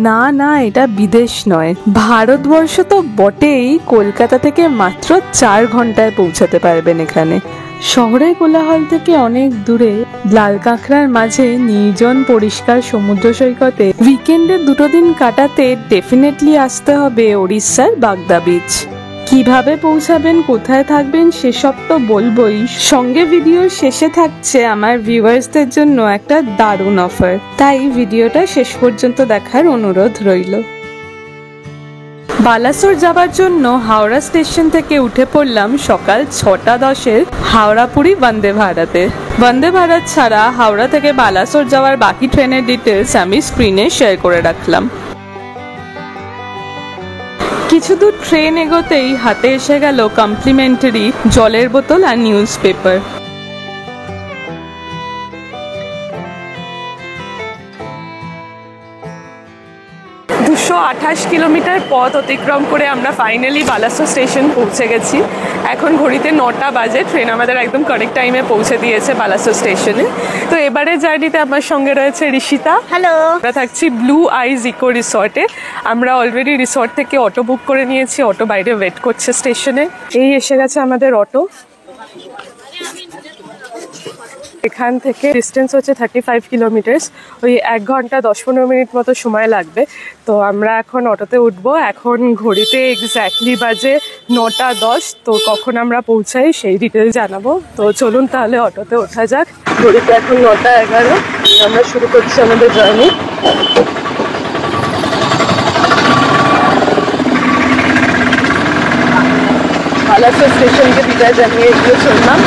না না, এটা বিদেশ নয়, ভারতবর্ষ তো বটেই। কলকাতা থেকে মাত্র 4 ঘন্টায় পৌঁছাতে পারবেন এখানে। শহরের কোলাহল থেকে অনেক দূরে লাল কাঁকড়ার মাঝে নির্জন পরিষ্কার সমুদ্র সৈকতে উইকেন্ডের 2 দিন কাটাতে ডেফিনেটলি আসতে হবে ওড়িশার বাগদা বিচ। কিভাবে পৌঁছাবেন, কোথায় থাকবেন সেসব তো বলবোই, সঙ্গে ভিডিওর শেষে থাকছে আমার ভিউয়ার্সদের জন্য একটা দারুণ অফার, তাই ভিডিওটা শেষ পর্যন্ত দেখার অনুরোধ রইল। বালাসোর যাবার জন্য হাওড়া স্টেশন থেকে উঠে পড়লাম সকাল 6:10 হাওড়া পুরী বন্দে ভারতে। বন্দে ভারত ছাড়া হাওড়া থেকে বালাসোর যাওয়ার বাকি ট্রেনের ডিটেলস আমি স্ক্রিনে শেয়ার করে রাখলাম। কিছু দূর ট্রেন এগোতেই হাতে এসে গেল কমপ্লিমেন্টারি জলের বোতল আর নিউজ পেপার। 228 কিলোমিটার পথ অতিক্রম করে আমরা ফাইনালি বালাসোর স্টেশন পৌঁছে গেছি। এখন ঘড়িতে 9টা বাজে। ট্রেন আমাদের একদম কারেক্ট টাইমে পৌঁছে দিয়েছে বালাসোর স্টেশনে। তো এবারে জার্নিতে আমার সঙ্গে রয়েছে ঋষিতা। হ্যালো। আমরা থাকছি ব্লু আইজ ইকো রিসর্টে। আমরা অলরেডি রিসর্ট থেকে অটো বুক করে নিয়েছি, অটো বাইরে ওয়েট করছে স্টেশনে। এই এসে গেছে আমাদের অটো। এখান থেকে ডিস্টেন্স হচ্ছে 35 কিলোমিটার্স, ওই 1 ঘন্টা 10-15 মিনিট মতো সময় লাগবে। তো আমরা এখন অটোতে উঠবো। এখন ঘড়িতে এক্স্যাক্টলি বাজে 9:10। তো কখন আমরা পৌঁছাই সেই ডিটেলস জানাবো। তো চলুন তাহলে অটোতে ওঠা যাক। ঘড়িতে এখন 9:11। আমরা শুরু করছি আমাদের জার্নি। বালাসোর স্টেশনকে বিদায় জানিয়ে এগিয়ে চললাম।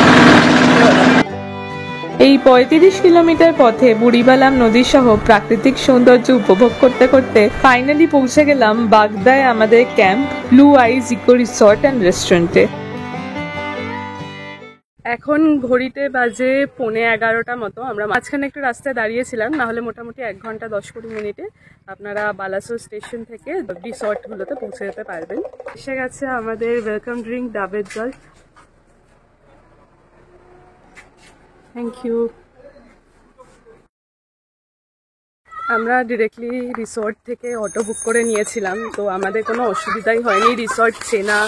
এই 35 কিলোমিটার পথে বুড়িবালাম নদী সহ প্রাকৃতিক সৌন্দর্য উপভোগ করতে করতে ফাইনালি পৌঁছে গেলাম বাগদায় আমাদের camp blue eyes eco resort and রেস্টুরেন্টে। এখন ঘড়িতে বাজে 11:15 মতো। আমরা মাঝখানে একটু রাস্তায় দাঁড়িয়েছিলাম, নাহলে মোটামুটি 1 ঘন্টা 10-20 মিনিটে আপনারা বালাসোর স্টেশন থেকে রিসর্টগুলোতে পৌঁছে যেতে পারবেন। এসে গেছে আমাদের ওয়েলকাম ড্রিঙ্ক ডাবের জল। Thank you. আমরা ডিরেক্টলি রিসর্ট থেকে অটো বুক করে নিয়েছিলাম, তো আমাদের কোনো অসুবিধাই হয়নি রিসর্ট চেনা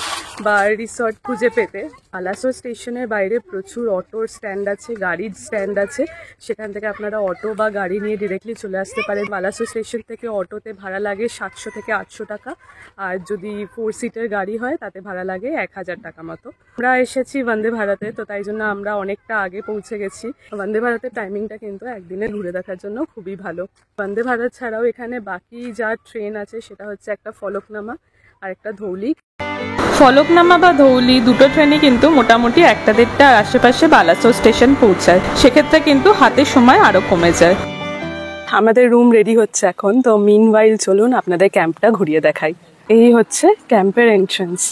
বা রিসর্ট খুঁজে পেতে। বালাসোর স্টেশনের বাইরে প্রচুর অটোর স্ট্যান্ড আছে, গাড়ির স্ট্যান্ড আছে, সেখান থেকে আপনারা অটো বা গাড়ি নিয়ে ডিরেক্টলি চলে আসতে পারেন। বালাসোর স্টেশন থেকে অটোতে ভাড়া লাগে 700 থেকে 800 টাকা, আর যদি 4 সিটের গাড়ি হয় তাতে ভাড়া লাগে 1000 টাকা মতো। আমরা এসেছি বন্দে ভারতে, তো তাই জন্য আমরা অনেকটা আগে পৌঁছে গেছি। বন্দে ভারতের টাইমিংটা কিন্তু একদিনে ঘুরে দেখার জন্য খুবই ভালো। বন্দে ভারত ছাড়াও এখানে বাকি যা ট্রেন আছে সেটা হচ্ছে একটা ফলকনামা আর একটা ধৌলি। ফলকনামা বা ধৌলি দুটো ট্রেনই কিন্তু মোটামুটি 1-1:30টার আশেপাশে বালাসোর স্টেশন পৌঁছায়, সেক্ষেত্রে কিন্তু হাতে সময় আরো কমে যায়। আমাদের রুম রেডি হচ্ছে এখন। তো মিনওয়াইল চলুন আপনাদের ক্যাম্পটা ঘুরিয়ে দেখাই। এই হচ্ছে ক্যাম্পের এন্ট্রান্স।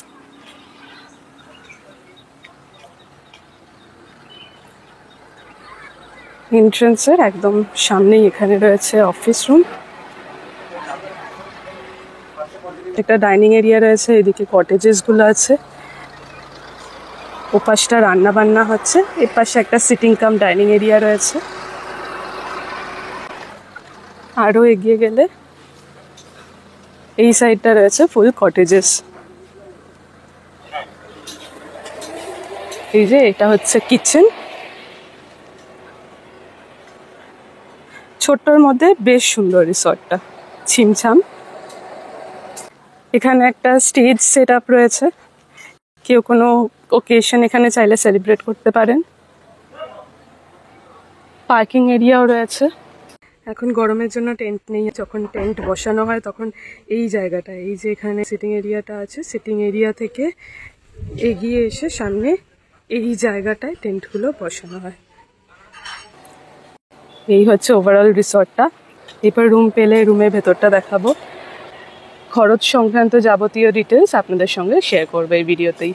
এন্ট্রান্সের একদম সামনেই এখানে রয়েছে অফিস রুম, একটা ডাইনিং এরিয়া রয়েছে, এদিকে কটেজেস গুলো আছে, ওপাশটা রান্না বান্না হচ্ছে, এর পাশে একটা সিটিং কাম ডাইনিং এরিয়া রয়েছে। আরো এগিয়ে গেলে এই সাইডটা রয়েছে ফুল কটেজেস। এই যে এটা হচ্ছে কিচেন, ছোট্টর মধ্যে বেশ সুন্দর রিসর্টটা, ছিমছাম। এখানে একটা স্টেজ সেট আপ রয়েছে, কেউ কোনো ওকেশন এখানে চাইলে সেলিব্রেট করতে পারেন। পার্কিং এরিয়াও রয়েছে। এখন গরমের জন্য টেন্ট নেই, যখন টেন্ট বসানো হয় তখন এই জায়গাটা, এই যে এখানে সিটিং এরিয়াটা আছে, সিটিং এরিয়া থেকে এগিয়ে এসে সামনে এই জায়গাটায় টেন্টগুলো বসানো হয়। এই হচ্ছে ওভারঅল রিসর্টটা। এরপর রুম পেলে রুমের ভেতরটা দেখাবো। খরচ সংক্রান্ত যাবতীয় ডিটেলস আপনাদের সঙ্গে শেয়ার করবো এই ভিডিওতেই।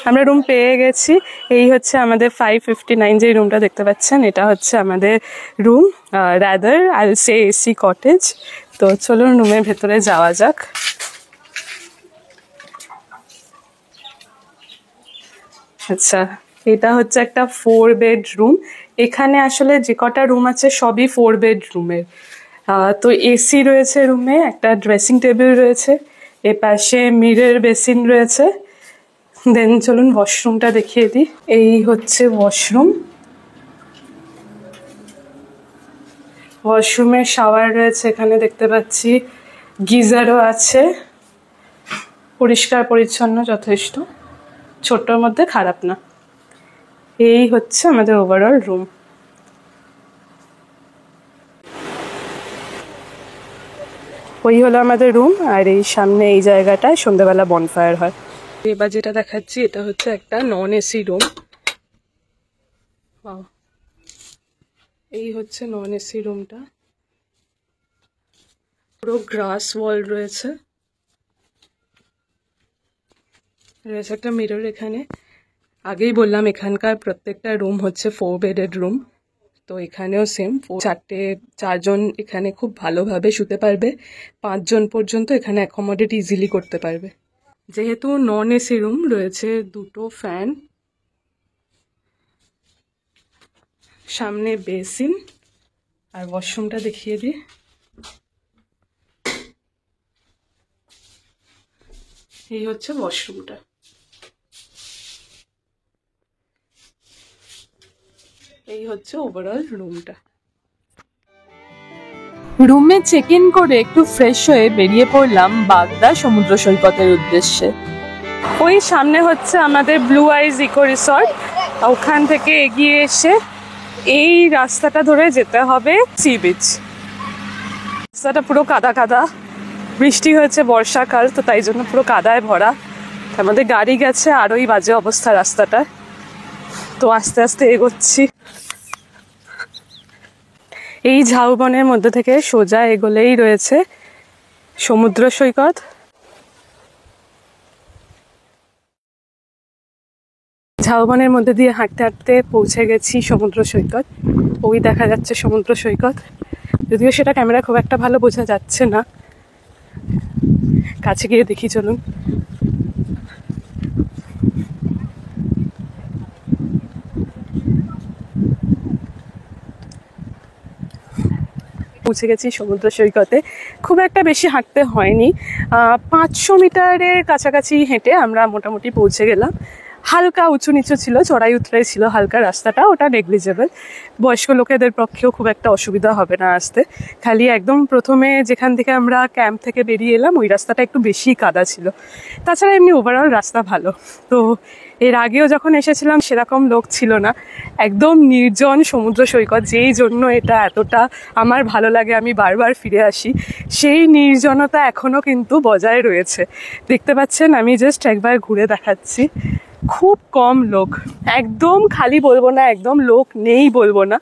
আমরা রুম পেয়ে গেছি। এই হচ্ছে আমাদের 559 যে রুমটা দেখতে পাচ্ছেন, এটা হচ্ছে আমাদের room, rather I will say AC cottage. তো চলুন রুমের ভেতরে যাওয়া যাক। আচ্ছা, এটা হচ্ছে একটা 4 বেড রুম। এখানে আসলে যে কটা রুম আছে সবই 4 বেড রুমের। তো এসি রয়েছে রুমে, একটা ড্রেসিং টেবিল রয়েছে, এ পাশে মিরর বেসিন রয়েছে। দেন চলুন ওয়াশরুমটা দেখিয়ে দিই। এই হচ্ছে ওয়াশরুম। ওয়াশরুমে শাওয়ার রয়েছে, এখানে দেখতে পাচ্ছি গিজারও আছে, পরিষ্কার পরিচ্ছন্ন যথেষ্ট, ছোট্টর মধ্যে খারাপ না। এই হচ্ছে আমাদের ওভারঅল রুম। ওই হলো আমাদের রুম, আর এই সামনে এই জায়গাটায় সন্ধ্যাবেলা বনফায়ার হয়। এবার যেটা দেখাচ্ছি এটা হচ্ছে একটা নন এসি রুম। এই হচ্ছে নন এসি রুমটা, পুরো গ্রাস ওয়াল রয়েছে, রয়েছে একটা মিরর এখানে। আগেই বললাম এখানকার প্রত্যেকটা রুম হচ্ছে 4 বেডেড রুম, তো এখানেও সেম 4জন এখানে খুব ভালোভাবে শুতে পারবে, 5 জন পর্যন্ত এখানে অ্যাকোমোডেট ইজিলি করতে পারবে। যেহেতু নন এসি রুম, রয়েছে 2টো ফ্যান, সামনে বেসিন, আর ওয়াশরুমটা দেখিয়ে দিই। এই হচ্ছে ওয়াশরুমটা। এই হচ্ছে ওভারঅল রুমটা। রুমে চেক ইন করে একটু ফ্রেশ হয়ে বেরিয়ে পড়লাম বাগদা সমুদ্র সৈকতের উদ্দেশ্যে। ওই সামনে হচ্ছে আমাদের ব্লু আইজ ইকো রিসর্ট, ওখান থেকে এগিয়ে এসে এই রাস্তাটা ধরে যেতে হবে সি বিচ। রাস্তাটা পুরো কাদা কাদা, বৃষ্টি হয়েছে, বর্ষাকাল তো তাই জন্য পুরো কাদায় ভরা। আমাদের গাড়ি গেছে, আরোই বাজে অবস্থা রাস্তাটা, তো আস্তে আস্তে এগোচ্ছি। এই ঝাউবনের মধ্যে থেকে সোজা এগোলেই রয়েছে সমুদ্র সৈকত। ঝাউবনের মধ্যে দিয়ে হাঁটতে হাঁটতে পৌঁছে গেছি সমুদ্র সৈকত। ওই দেখা যাচ্ছে সমুদ্র সৈকত, যদিও সেটা ক্যামেরা খুব একটা ভালো বোঝা যাচ্ছে না, কাছে গিয়ে দেখি চলুন। পৌঁছে গেছি সমুদ্র সৈকতে। খুব একটা বেশি হাঁটতে হয়নি, 500 মিটারের কাছাকাছি হেঁটে আমরা মোটামুটি পৌঁছে গেলাম। হালকা উঁচু নিচু ছিল, চড়াই উতরাই ছিল হালকা, রাস্তাটা ওটা নেগলিজেবল, বয়স্ক লোকেদের পক্ষেও খুব একটা অসুবিধা হবে না আসতে। খালি একদম প্রথমে যেখান থেকে আমরা ক্যাম্প থেকে বেরিয়ে এলাম ওই রাস্তাটা একটু বেশি কাদা ছিল, তাছাড়া এমনি ওভারঅল রাস্তা ভালো। তো এর আগেও যখন এসেছিলাম সেরকম লোক ছিল না, একদম নির্জন সমুদ্র সৈকত, যেই জন্য এটা এতটা আমার ভালো লাগে, আমি বারবার ফিরে আসি। সেই নির্জনতা এখনও কিন্তু বজায় রয়েছে, দেখতে পাচ্ছেন। আমি জাস্ট একবার ঘুরে দেখাচ্ছি, খুব কম লোক, একদম খালি বলবো না, একদম লোক নেই বলবো না,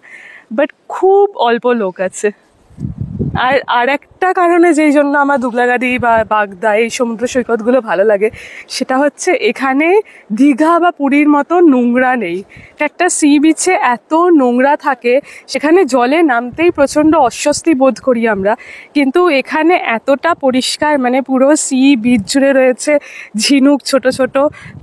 বাট খুব অল্প লোক আছে। আর একটা কারণে যেই জন্য আমার দুবলাগাড়ি বা বাগদা এই সমুদ্র সৈকতগুলো ভালো লাগে, সেটা হচ্ছে এখানে দীঘা বা পুরীর মতো নোংরা নেই। একটা সি বিচে এত নোংরা থাকে, সেখানে জলে নামতেই প্রচণ্ড অস্বস্তি বোধ করি আমরা, কিন্তু এখানে এতটা পরিষ্কার, মানে পুরো সি বিচ জুড়ে রয়েছে ঝিনুক ছোট ছোট,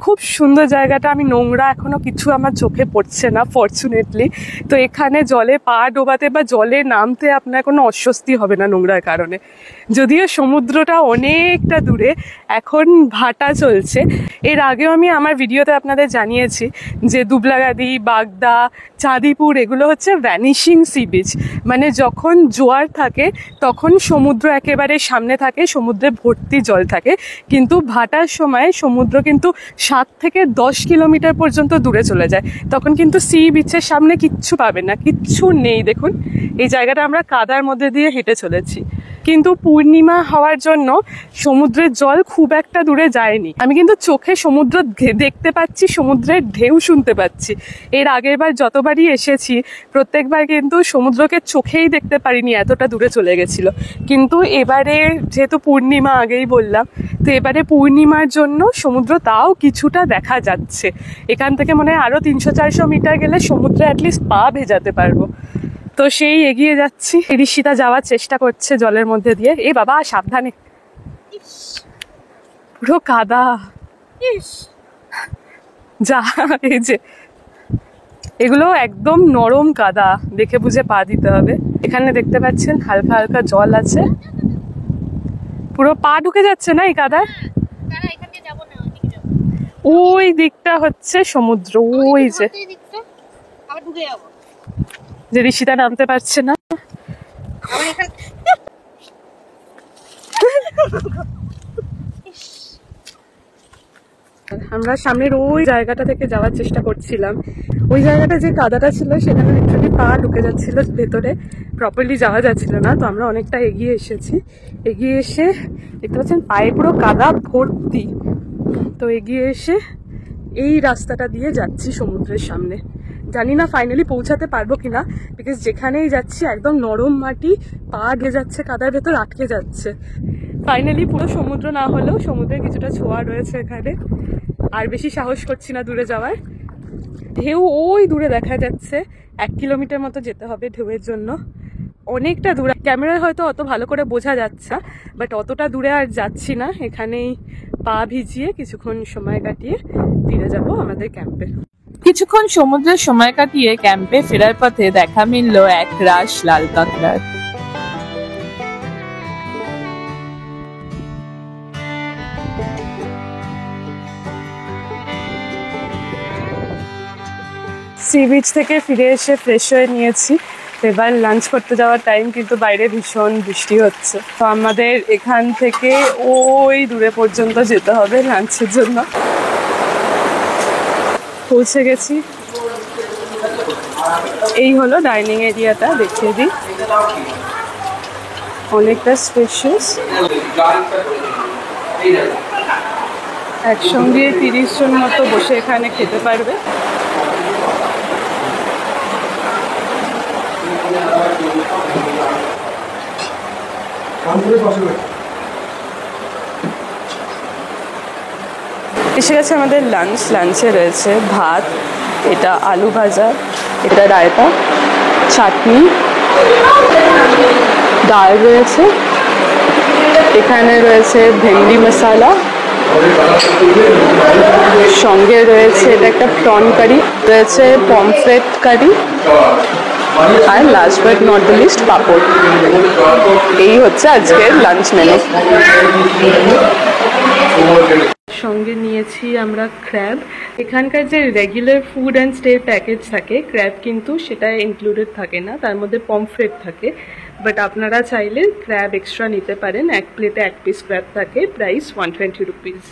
খুব সুন্দর জায়গাটা। আমি নোংরা এখনো কিছু আমার চোখে পড়ছে না ফরচুনেটলি। তো এখানে জলে পা ডোবাতে বা জলে নামতে আপনার কোনো অস্বস্তি হবে না নোংরার কারণে। যদিও সমুদ্রটা অনেকটা দূরে, এখন ভাটা চলছে। এর আগেও আমি আমার ভিডিওতে আপনাদের জানিয়েছি যে দুবলাগাড়ি, বাগদা, চাঁদিপুর এগুলো হচ্ছে ভ্যানিশিং সি বিচ, মানে যখন জোয়ার থাকে তখন সমুদ্র একেবারে সামনে থাকে, সমুদ্রে ভর্তি জল থাকে, কিন্তু ভাটার সময় সমুদ্র কিন্তু 7 থেকে 10 কিলোমিটার পর্যন্ত দূরে চলে যায়, তখন কিন্তু সি বিচের সামনে কিচ্ছু পাবে না, কিচ্ছু নেই। দেখুন এই জায়গাটা আমরা কাদার মধ্যে দিয়ে হেঁটে চলেছি, কিন্তু পূর্ণিমা হওয়ার জন্য সমুদ্রের জল খুব একটা দূরে যায়নি। আমি কিন্তু চোখে সমুদ্র দেখতে পাচ্ছি, সমুদ্রের ঢেউ শুনতে পাচ্ছি। এর আগের বার যতবারই এসেছি প্রত্যেকবার কিন্তু সমুদ্রকে চোখেই দেখতে পারিনি, এতটা দূরে চলে গেছিল। কিন্তু এবারে যেহেতু পূর্ণিমা, আগেই বললাম, তো এবারে পূর্ণিমার জন্য সমুদ্র তাও কিছুটা দেখা যাচ্ছে। এখান থেকে মনে হয় আরও 300-400 মিটার গেলে সমুদ্রে অ্যাটলিস্ট পা ভেজাতে পারবো। তো সেই এগিয়ে যাচ্ছি, ঋষিতা যাওয়ার চেষ্টা করছে জলের মধ্যে দিয়ে। এ বাবা সাবধানে, পুরো কাদা। যা, এই যে এগুলো একদম নরম কাদা, দেখে বুঝে পা দিতে হবে। এখানে দেখতে পাচ্ছেন হালকা হালকা জল আছে, পুরো পা ঢুকে যাচ্ছে না এই কাদায়। ওই দিকটা হচ্ছে সমুদ্র, ওই যে ঋষিতা নামতে পারছে না। আমরা সামনের ওই জায়গাটা থেকে যাওয়ার চেষ্টা করছিলাম। ওই জায়গাটা যে কাদাটা ছিল সেখানে লিটারালি পা ঢুকে যাচ্ছিল ভেতরে, প্রপারলি যাওয়া যাচ্ছিল না। তো আমরা অনেকটা এগিয়ে এসেছি, এগিয়ে এসে দেখতে পাচ্ছেন পায়ে পুরো কাদা ভর্তি। তো এগিয়ে এসে এই রাস্তাটা দিয়ে যাচ্ছি সমুদ্রের সামনে। জানি না ফাইনালি পৌঁছাতে পারবো কিনা, বিকজ যেখানেই যাচ্ছি একদম নরম মাটি, পা ঢে যাচ্ছে কাদার ভেতর, আটকে যাচ্ছে। ফাইনালি পুরো সমুদ্র না হলেও সমুদ্রের কিছুটা ছোঁয়া রয়েছে এখানে। আর বেশি সাহস করছি না দূরে যাওয়ার। ঢেউ ওই দূরে দেখা যাচ্ছে, 1 কিলোমিটার মতো যেতে হবে ঢেউয়ের জন্য, অনেকটা দূরে। ক্যামেরায় হয়তো অত ভালো করে বোঝা যাচ্ছে, বাট অতটা দূরে আর যাচ্ছি না। এখানেই পা ভিজিয়ে কিছুক্ষণ সময় কাটিয়ে ফিরে যাব আমাদের ক্যাম্পে। কিছুক্ষণ সমুদ্রের সময় কাটিয়ে ক্যাম্পে ফেরার পথে দেখা মিলল এক রাশ লাল কাঁকড়ার। সি বিচ থেকে ফিরে এসে ফ্রেশ হয়ে নিয়েছি, এবার লাঞ্চ করতে যাওয়ার টাইম, কিন্তু বাইরে ভীষণ বৃষ্টি হচ্ছে। তো আমাদের এখান থেকে ওই দূরে পর্যন্ত যেতে হবে লাঞ্চের জন্য। পৌঁছে গেছি, এই হলো ডাইনিং এরিয়াটা, দেখিয়ে দিই। অনেকটা স্পেশিয়াস, একসঙ্গে 30 জন মতো বসে এখানে খেতে পারবে। এসে গেছে আমাদের লাঞ্চ। লাঞ্চে রয়েছে ভাত, এটা আলু ভাজা, এটা রায়তা, চাটনি, ডাল রয়েছে, এখানে রয়েছে ভেন্ডি মশলা, সঙ্গে রয়েছে এটা একটা প্রন কারি, রয়েছে পমফ্রেট কারি, আর last but not the least papad. এই হচ্ছে আজকের লাঞ্চ মেনু। সঙ্গে নিয়েছি আমরা ক্র্যাব। এখানকার যে regular food and stay package থাকে, ক্র্যাব কিন্তু সেটা ইনক্লুডেড থাকে না, তার মধ্যে পমফ্রেট থাকে। বাট আপনারা চাইলে ক্র্যাব এক্সট্রা নিতে পারেন। এক প্লেটে 1 পিস ক্র্যাব থাকে, প্রাইস 120 রুপিস।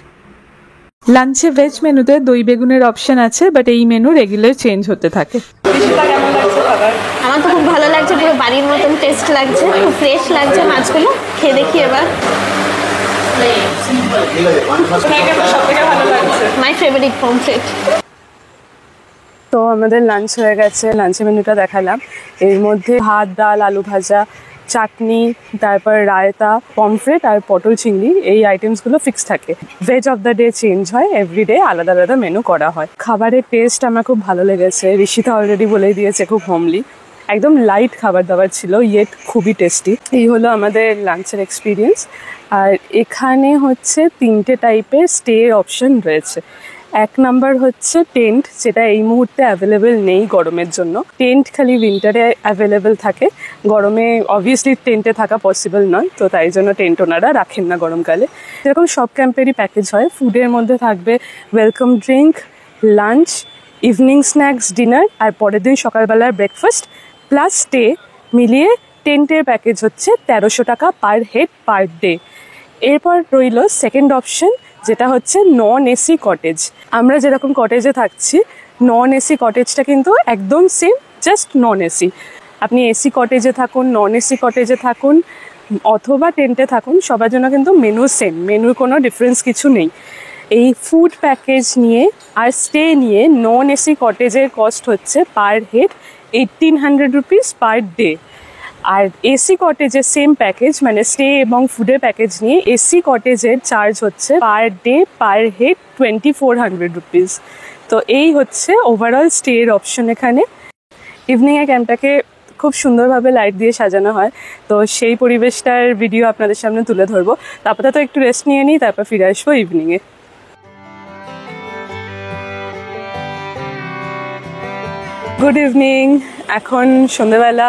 লাঞ্চে ভেজ মেনুতে দই বেগুনের অপশন আছে, বাট এই মেনু রেগুলার চেঞ্জ হতে থাকে। আমার তো খুব ভালো লাগছে, পুরো বাড়ির মতন টেস্ট লাগছে, খুব ফ্রেশ লাগছে মাছগুলো। খেয়ে দেখি এবার। My favourite pomfret. তো আমাদের লাঞ্চ হয়ে গেছে, লাঞ্চের মেনুটা দেখালাম। এর মধ্যে ভাত, ডাল, আলু ভাজা, চাটনি, তারপর রায়তা, পমফ্রেট আর পটল চিংড়ি, এই আইটেমসগুলো ফিক্স থাকে। Veg of the day change হয়, এভরিডে আলাদা আলাদা মেনু করা হয়। খাবারের টেস্ট আমার খুব ভালো লেগেছে, ঋষিতা অলরেডি বলেই দিয়েছে খুব হোমলি, একদম লাইট খাবার দাবার ছিল, ইয়েট খুবই টেস্টি। এই হলো আমাদের লাঞ্চের এক্সপিরিয়েন্স। আর এখানে হচ্ছে 3টে টাইপের স্টে অপশন রয়েছে। 1 নাম্বার হচ্ছে টেন্ট, যেটা এই মুহূর্তে অ্যাভেলেবেল নেই গরমের জন্য। টেন্ট খালি উইন্টারে অ্যাভেলেবেল থাকে, গরমে অবভিয়াসলি টেন্টে থাকা পসিবল নয়, তো তাই জন্য টেন্ট ওনারা রাখেন না গরমকালে। যেরকম সব ক্যাম্পেরই প্যাকেজ হয়, ফুডের মধ্যে থাকবে welcome drink, lunch, evening snacks, dinner, আর পরের দিন সকালবেলার ব্রেকফাস্ট প্লাস স্টে মিলিয়ে টেন্টের প্যাকেজ হচ্ছে 1300 টাকা পার হেড পার ডে। এরপর রইল সেকেন্ড অপশন, যেটা হচ্ছে নন এসি কটেজ। আমরা যেরকম কটেজে থাকছি, নন এসি কটেজটা কিন্তু একদম সেম, জাস্ট নন এসি। আপনি এসি কটেজে থাকুন, নন এসি কটেজে থাকুন, অথবা টেন্টে থাকুন, সবার জন্য কিন্তু মেনু সেম, মেনুর কোনো ডিফারেন্স কিছু নেই। এই ফুড প্যাকেজ নিয়ে আর স্টে নিয়ে নন এসি কটেজের কস্ট হচ্ছে per head 1800 rupees per day. আর এসি কটেজের সেম প্যাকেজ, মানে স্টে এবং ফুডের প্যাকেজ নিয়ে এসি কটেজের চার্জ হচ্ছে per day per head 2400 rupees. তো এই হচ্ছে ওভারঅল স্টের অপশন এখানে। ইভিনিংয়ে ক্যাম্পটাকে খুব সুন্দরভাবে লাইট দিয়ে সাজানো হয়, তো সেই পরিবেশটার ভিডিও আপনাদের সামনে তুলে ধরবো। তারপর তো একটু রেস্ট নিয়ে নিই, তারপর ফিরে আসবো ইভিনিংয়ে। Good evening. এখন সন্ধ্যেবেলা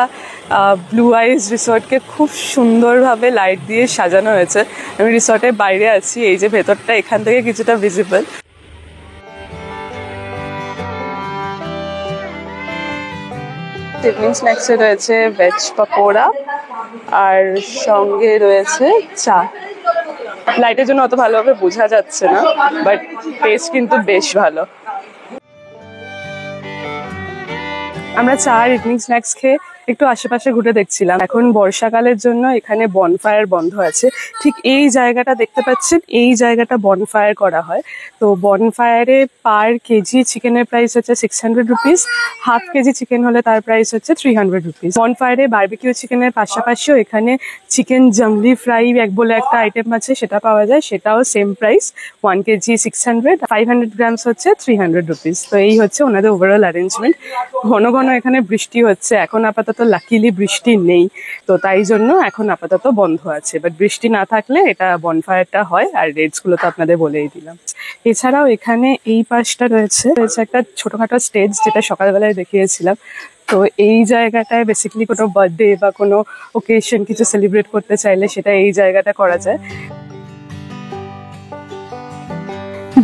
ব্লু আইস রিসর্টকে খুব সুন্দরভাবে লাইট দিয়ে সাজানো হয়েছে। আমি রিসর্টের বাইরে আছি, এই যে ভেতরটা এখান থেকে কিছুটা ভিজিবল। ইভিনিং স্ন্যাক্সে রয়েছে ভেজ পকোড়া আর সঙ্গে রয়েছে চা। লাইটের জন্য অত ভালোভাবে বোঝা যাচ্ছে না, বাট টেস্ট কিন্তু বেশ ভালো। আমরা চা আর ইভিনিং স্ন্যাক্স খেয়ে একটু আশেপাশে ঘুরে দেখছিলাম। এখন বর্ষাকালের জন্য এখানে বনফায়ার বন্ধ আছে। ঠিক এই জায়গাটা দেখতে পাচ্ছেন, এই জায়গাটা বনফায়ার করা হয়। তো বনফায়ারে পার কেজি চিকেনের প্রাইস হচ্ছে 600 রুপিস, হাফ কেজি চিকেন হলে তার প্রাইস হচ্ছে 300 রুপিস। বনফায়ারে বারবিকিউ চিকেনের পাশাপাশিও এখানে চিকেন জংলি ফ্রাই বলে একটা আইটেম আছে, সেটা পাওয়া যায়, সেটাও সেম প্রাইস, 1 কেজি 600, 500 গ্রামস হচ্ছে 300 রুপিস। তো এই হচ্ছে ওনাদের ওভারঅল অ্যারেঞ্জমেন্ট। ঘন ঘন এখানে বৃষ্টি হচ্ছে, এখন আপাতত লাকিলি বৃষ্টি নেই, তো তাই জন্য এখন আপাতত বন্ধ আছে। বাট বৃষ্টি না থাকলে এটা বনফায়ারটা হয়। আর রেটস গুলো তো আপনাদের বলেই দিলাম। এছাড়াও এখানে এই পাশটা রয়েছে একটা ছোটখাটো স্টেজ, যেটা সকালবেলায় দেখিয়েছিলাম। তো এই জায়গাটায় বেসিক্যালি কোনো বার্থডে বা কোনো ওকেশন কিছু সেলিব্রেট করতে চাইলে সেটা এই জায়গাটা করা যায়।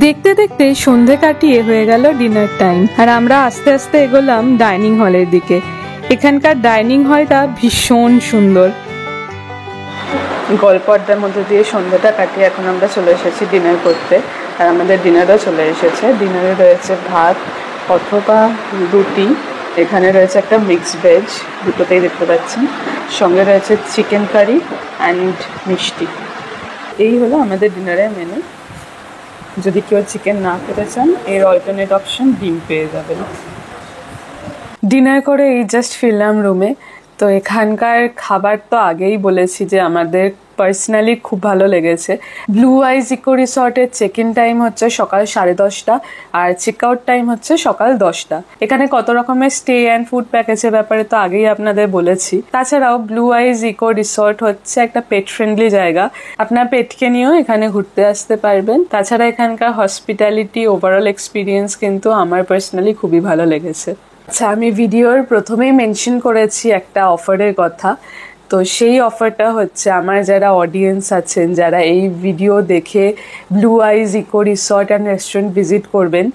দেখতে দেখতে সন্ধে কাটিয়ে হয়ে গেল ডিনার টাইম, আর আমরা আস্তে আস্তে এগোলাম ডাইনিং হলের দিকে। এখানকার ডাইনিং হলটা ভীষণ সুন্দর। গল্প আড্ডার মধ্যে দিয়ে সন্ধ্যাটা কাটিয়ে এখন আমরা চলে এসেছি ডিনার করতে। আর আমাদের ডিনারও চলে এসেছে। ডিনারে রয়েছে ভাত অথবা রুটি, এখানে রয়েছে একটা মিক্সড ভেজ, দুটোতেই দেখতে পাচ্ছেন, সঙ্গে রয়েছে চিকেন কারি অ্যান্ড মিষ্টি। এই হলো আমাদের ডিনারের মেনু। যদি কেউ চিকেন না খেতে চান, এর অল্টারনেট অপশন ডিম পেয়ে যাবেন। ডিনার করে এই জাস্ট ফিরলাম রুমে। তো এখানকার খাবার তো আগেই বলেছি যে আমাদের পার্সোনালি খুব ভালো লেগেছে। ব্লু আইস ইকো রিসর্টের চেক ইন টাইম হচ্ছে সকাল 10:30 আর চেক আউট টাইম হচ্ছে সকাল 10টা। এখানে কত রকমের স্টে অ্যান্ড ফুড প্যাকেজের ব্যাপারে তো আগেই আপনাদের বলেছি। তাছাড়াও ব্লু আইস ইকো রিসর্ট হচ্ছে একটা পেট ফ্রেন্ডলি জায়গা, আপনার পেটকে নিয়েও এখানে ঘুরতে আসতে পারবেন। তাছাড়া এখানকার হসপিটালিটি ওভারঅল এক্সপিরিয়েন্স কিন্তু আমার পার্সোনালি খুবই ভালো লেগেছে। আচ্ছা, আমি ভিডিওর প্রথমেই মেনশন করেছি একটা অফারের কথা। তো সেই অফারটা হচ্ছে, আমার যারা অডিয়েন্স আছেন, যারা এই ভিডিও দেখে blue ice eco resort and restaurant visit করবেন,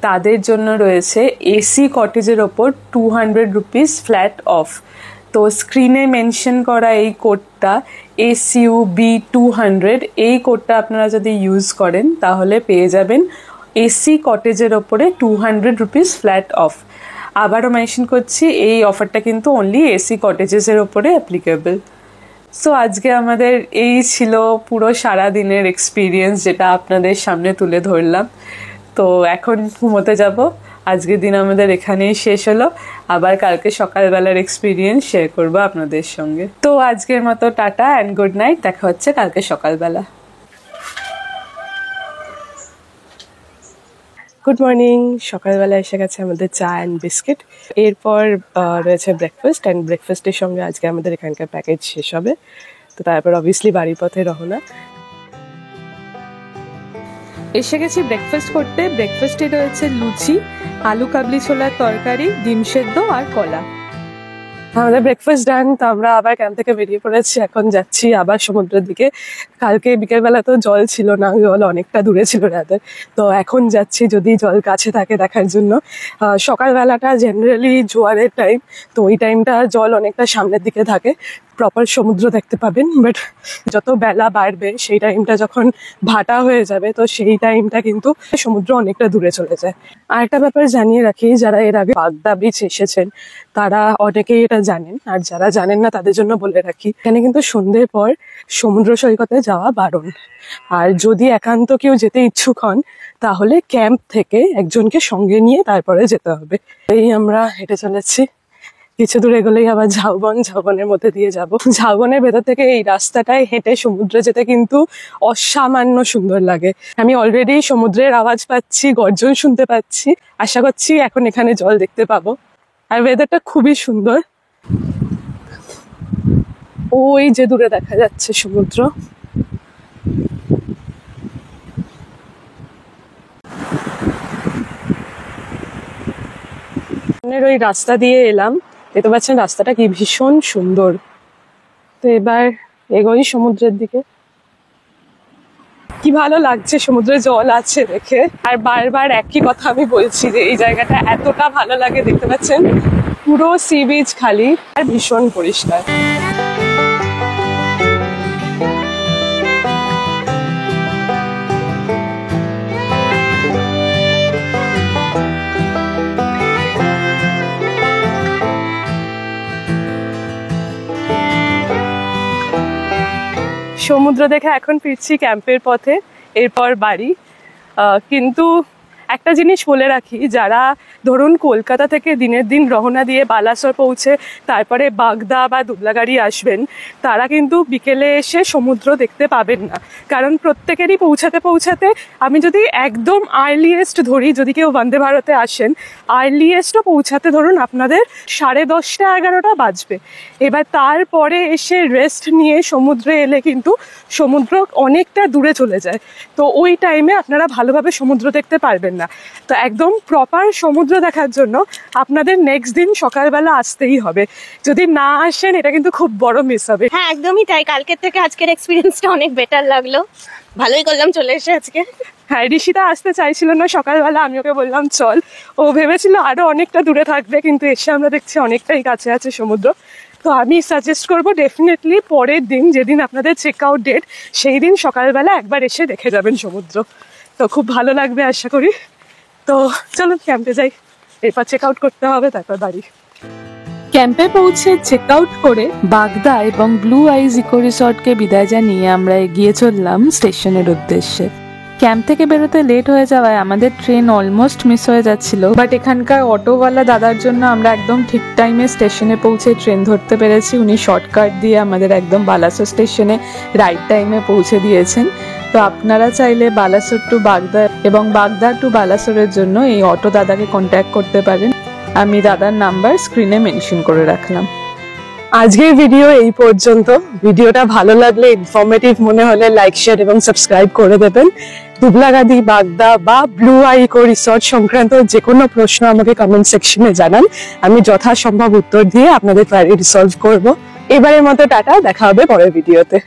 তাদের জন্য রয়েছে এসি কটেজের ওপর 200 রুপিস ফ্ল্যাট অফ। তো স্ক্রিনে মেনশন করা এই কোডটা SUB200, এই কোডটা আপনারা যদি ইউজ করেন তাহলে পেয়ে যাবেন এসি কটেজের ওপরে 200 রুপিস ফ্ল্যাট অফ। আবারও মেনশন করছি, এই অফারটা কিন্তু অনলি এসি কটেজেসের ওপরে অ্যাপ্লিকেবল। সো আজকে আমাদের এই ছিল পুরো সারা দিনের এক্সপিরিয়েন্স, যেটা আপনাদের সামনে তুলে ধরলাম। তো এখন ঘুমোতে যাব। আজকের দিন আমাদের এখানেই শেষ হলো। আবার কালকে সকালবেলার এক্সপিরিয়েন্স শেয়ার করবো আপনাদের সঙ্গে। তো আজকের মতো টাটা অ্যান্ড গুড নাইট, দেখা হচ্ছে কালকে সকালবেলা। Good morning. সকালবেলা এসে গেছে আমাদের চা অ্যান্ড বিস্কিট। এরপর রয়েছে ব্রেকফাস্ট, অ্যান্ড ব্রেকফাস্টের সঙ্গে আজকে আমাদের এখানকার প্যাকেজ শেষ হবে। তো তারপর অবভিয়াসলি বাড়ির পথে রওনা। এসে গেছি ব্রেকফাস্ট করতে। ব্রেকফাস্টে রয়েছে লুচি, আলু কাবলি ছোলার তরকারি, ডিম সেদ্ধ আর কলা। আমাদের ব্রেকফাস্ট ডান। তো আমরা আবার ক্যাম্প থেকে বেরিয়ে পড়েছি, এখন যাচ্ছি আবার সমুদ্রের দিকে। কালকে বিকেলবেলা তো জল ছিল না, জল অনেকটা দূরে ছিল রাতে। তো এখন যাচ্ছি যদি জল কাছে থাকে দেখার জন্য। সকালবেলাটা জেনারেলি জোয়ারের টাইম, তো ওই টাইমটা জল অনেকটা সামনের দিকে থাকে, প্রপার সমুদ্র দেখতে পাবেন। বাট যত বেলা বাড়বে সেই টাইমটা যখন ভাটা হয়ে যাবে, তো সেই টাইমটা কিন্তু সমুদ্র অনেকটা দূরে চলে যায়। আর একটা ব্যাপার জানিয়ে রাখি, যারা এর আগে বাগদা বিচ এসেছেন তারা অনেকেই এটা জানেন, আর যারা জানেন না তাদের জন্য বলে রাখি, এখানে কিন্তু সন্ধ্যের পর সমুদ্র সৈকতে যাওয়া বারণ। আর যদি একান্ত কেউ যেতে ইচ্ছুক হন তাহলে ক্যাম্প থেকে একজনকে সঙ্গে নিয়ে তারপরে যেতে হবে। এই আমরা হেঁটে চলেছি, কিছু দূর এগোলেই আবার ঝাউবন, ঝাউবনের মধ্যে দিয়ে যাব। ঝাউবনের ভেতর থেকে এই রাস্তাটায় হেঁটে সমুদ্রে যেতে কিন্তু অসামান্য সুন্দর লাগে। আমি অলরেডি সমুদ্রের আওয়াজ পাচ্ছি, গর্জন শুনতে পাচ্ছি। আশা করছি এখন এখানে জল দেখতে পাবো। আর ওয়েদারটা খুবই সুন্দর। ওই যে দূরে দেখা যাচ্ছে সমুদ্র। সামনের ওই রাস্তা দিয়ে এলাম, দেখতে পাচ্ছেন রাস্তাটা কি ভীষণ সুন্দর। তো এবার এগোই সমুদ্রের দিকে। কি ভালো লাগছে সমুদ্রে জল আছে দেখে, আর বারবার একই কথা আমি বলছি যে এই জায়গাটা এতটা ভালো লাগে। দেখতে পাচ্ছেন পুরো সি বিচ খালি আর ভীষণ পরিষ্কার। সমুদ্র দেখে এখন ফিরছি ক্যাম্পের পথে, এরপর বাড়ি। কিন্তু একটা জিনিস বলে রাখি, যারা ধরুন কলকাতা থেকে দিনের দিন রওনা দিয়ে বালাসর পৌঁছে তারপরে বাগদা বা দুবলাগাড়ি আসবেন, তারা কিন্তু বিকেলে এসে সমুদ্র দেখতে পাবেন না। কারণ প্রত্যেকেরই পৌঁছাতে পৌঁছাতে, আমি যদি একদম আর্লিয়েস্ট ধরি, যদি কেউ বন্দে ভারতে আসেন, আর্লিয়েস্টও পৌঁছাতে ধরুন আপনাদের 10:30 11টা বাজবে। এবার তারপরে এসে রেস্ট নিয়ে সমুদ্রে এলে কিন্তু সমুদ্র অনেকটা দূরে চলে যায়, তো ওই টাইমে আপনারা ভালোভাবে সমুদ্র দেখতে পারবেন না। তো একদম প্রপার সমুদ্র দেখার জন্য আপনাদের নেক্সট দিন সকালবেলা আসতেই হবে। যদি না আসেন এটা কিন্তু খুব বড় মিস হবে। হ্যাঁ একদমই তাই, কালকের থেকে আজকের এক্সপিরিয়েন্সটা অনেক বেটার লাগলো, ভালোই করলাম চলে এসে আজকে। হ্যাঁ, ঋষিতা আসতে চাইছিল না সকালবেলা, আমি ওকে বললাম চল। ও ভেবেছিল আরো অনেকটা দূরে থাকবে, কিন্তু এসে আমরা দেখছি অনেকটাই কাছে আছে সমুদ্র। তো আমি সাজেস্ট করবো ডেফিনেটলি পরের দিন, যেদিন আপনাদের চেক আউট ডেট, সেই দিন সকালবেলা একবার এসে দেখে যাবেন সমুদ্র। তো খুব ভালো লাগবে আশা করি। তো চলুন ক্যাম্পে যাই, এরপর চেক আউট করতে হবে, তারপর বাড়ি। ক্যাম্পে পৌঁছে চেক আউট করে বাগদা এবং ব্লু আইজ ইকো রিসর্টকে বিদায় জানিয়ে আমরা এগিয়ে চললাম স্টেশনের উদ্দেশ্যে। ক্যাম্প থেকে বেরোতে লেট হয়ে যাওয়ায় আমাদের ট্রেন অলমোস্ট মিস হয়ে যাচ্ছিল, বাট এখানকার অটোওয়ালা দাদার জন্য আমরা একদম ঠিক টাইমে স্টেশনে পৌঁছে ট্রেন ধরতে পেরেছি। উনি শর্টকাট দিয়ে আমাদের একদম বালাসোর স্টেশনে রাইট টাইমে পৌঁছে দিয়েছেন। তো আপনারা চাইলে বালাসোর টু বাগদা এবং বাগদা টু বালাসোরের জন্য এই অটো দাদাকে কন্ট্যাক্ট করতে পারেন। আমি দাদার নাম্বার স্ক্রিনে মেনশন করে রাখলাম। আজকের ভিডিও এই পর্যন্ত। ভিডিওটা ভালো লাগলে, ইনফরমেটিভ মনে হলে লাইক, শেয়ার এবং সাবস্ক্রাইব করে দেবেন। দুবলাগাদি, বাগদা বা ব্লু আই ইকো রিসর্ট সংক্রান্ত যে কোনো প্রশ্ন আমাকে কমেন্ট সেকশনে জানান, আমি যথাসম্ভব উত্তর দিয়ে আপনাদের কোয়ারি রিসলভ করব। এবারের মতো টাটা, দেখা হবে পরের ভিডিওতে।